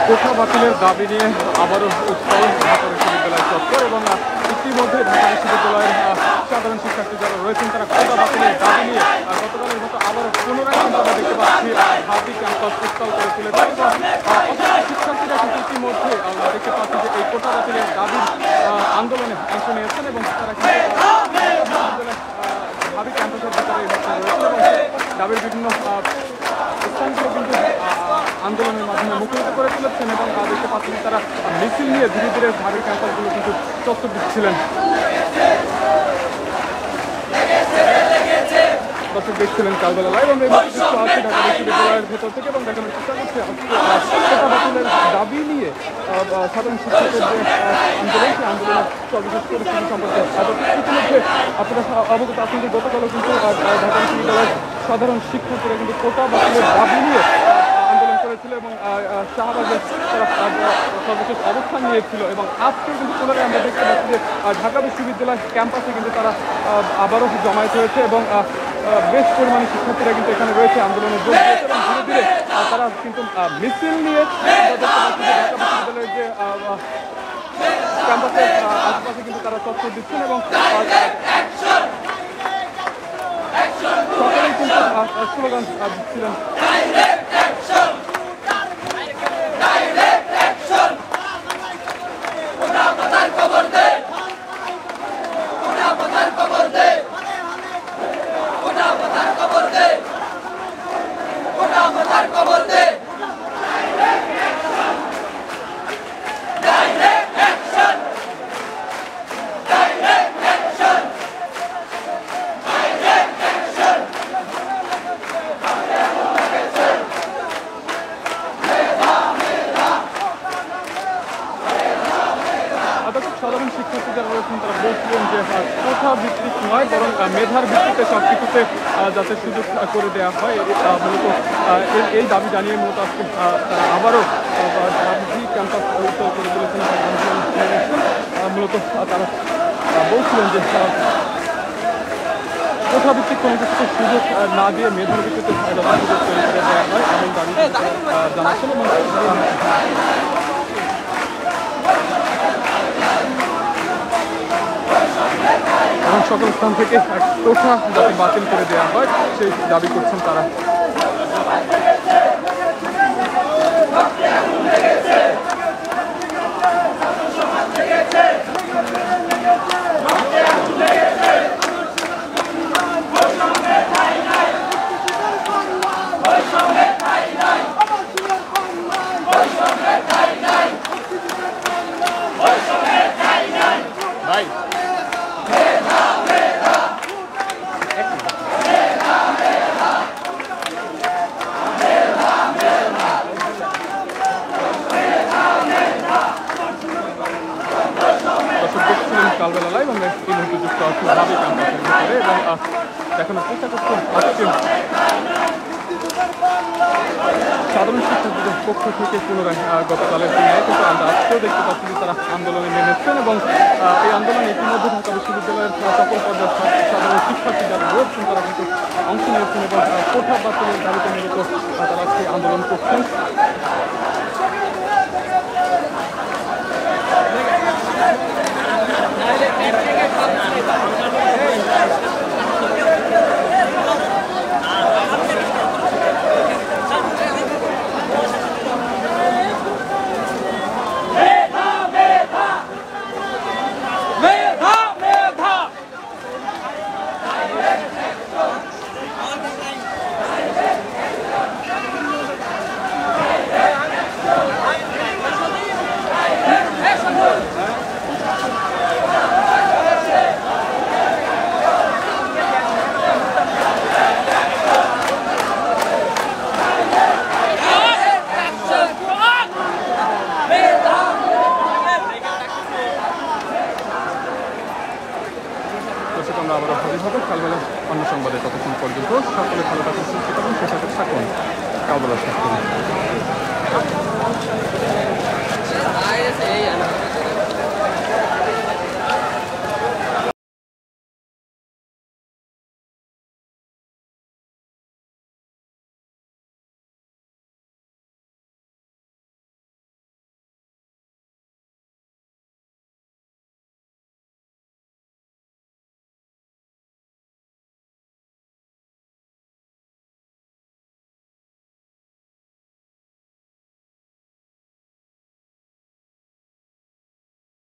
কোঠা বাতিলের দাবি নিয়ে আবারও উত্তাল ঢাকা বিশ্ববিদ্যালয় চত্বর এবং ইতিমধ্যে ঢাকা বিশ্ববিদ্যালয়ের সাধারণ শিক্ষার্থী যারা রয়েছেন তারা কোঠা বাতিলের দাবি নিয়ে গতকালের মতো আবারও পুনরায় আমরা দেখতে পাচ্ছি হাতি ক্যাম্পাস উত্তাল করে তুলেছে এবং শিক্ষার্থীরা কিন্তু ইতিমধ্যে আমরা দেখতে পাচ্ছি যে এই কোঠা বাতিলের দাবির আন্দোলনে অংশ নিয়েছেন এবং তারা কিন্তু হাতি ক্যাম্পাসের ভিতরে রয়েছেন এবং দাবির বিভিন্ন স্থানগুলো কিন্তু আন্দোলনের মাধ্যমে মুখরিত করে তুলেছেন এবং দেখতে পাচ্ছেন তারা মিছিল নিয়ে ধীরে ধীরে ঢাবি ক্যাম্পাসগুলো কিন্তু চত্বর দিচ্ছিলেন। দর্শক দেখছিলেন কালবেলা লাইভ আমরা কিছু আছি ঢাকা বিশ্ববিদ্যালয়ের ভেতর থেকে এবং দেখানোর চেষ্টা করছি কোটা বাতিলের দাবি নিয়ে সাধারণ শিক্ষকদের যে আন্দোলন সেই আন্দোলনের সর্বশেষ পরিস্থিতি সম্পর্কে ইতিমধ্যে আপনারা অবগত আছেন যে গতকালও কিন্তু ঢাকা বিশ্ববিদ্যালয়ের সাধারণ শিক্ষকরা কিন্তু কোটা বাতিলের দাবি নিয়ে আন্দোলন করেছিল এবং শাহবাগে তারা সর্বশেষ অবস্থান নিয়েছিল এবং আজকে কিন্তু পুনরায় আমরা দেখতে পাচ্ছি যে ঢাকা বিশ্ববিদ্যালয় ক্যাম্পাসে কিন্তু তারা আবারও জমায়েত হয়েছে এবং বেশ পরিমাণে শিক্ষার্থীরা কিন্তু এখানে রয়েছে আন্দোলনে যোগ দিয়েছে এবং ধীরে ধীরে তারা কিন্তু মিছিল নিয়ে ঢাকা বিশ্ববিদ্যালয়ের যে ক্যাম্পাসের আশেপাশে কিন্তু তারা চত্বর দিচ্ছেন এবং সকলেই কিন্তু স্লোগান দিচ্ছিলেন। সাধারণ শিক্ষার্থী যারা রয়েছেন তারা বলছিলেন যে কোঠা ভিত্তিক নয় বরং মেধার ভিত্তিতে সব কিছুতে যাতে সুযোগ করে দেওয়া হয় মূলত এই দাবি জানিয়ে মূলত আজকে আবারও ঢাবি ক্যাম্পাস উত্তর করে তুলেছেন মূলত তারা বলছিলেন যে কোঠা ভিত্তিক কোনো কিছুতে সুযোগ না দিয়ে মেধার ভিত্তিতে সুযোগ তৈরি করে দেওয়া হয় এমন দাবি জানাচ্ছেন এবং সকল স্থান থেকে কোঠা যাতে বাতিল করে দেওয়া হয় সেই দাবি করছেন তারা। কালবেলা লাইভ আমরা এই মুহূর্তে যুক্ত আছি ঢাবি ক্যাম্পাসের ভিতরে এবং দেখানোর চেষ্টা করছি আজকে সাধারণ শিক্ষার্থীদের পক্ষ থেকে পুনরায় গতকালের দিনে কিন্তু আমরা আজকেও দেখতে পাচ্ছি যে তারা আন্দোলনে নেমেছেন এবং এই আন্দোলনে ইতিমধ্যে ঢাকা বিশ্ববিদ্যালয়ের সকল পর্যায়ের সাধারণ শিক্ষার্থী যারা রয়েছেন তারা কিন্তু অংশ নিয়েছেন এবং কোঠা বাতিলের দাবিতে মূলত তারা আজকে আন্দোলন করছেন।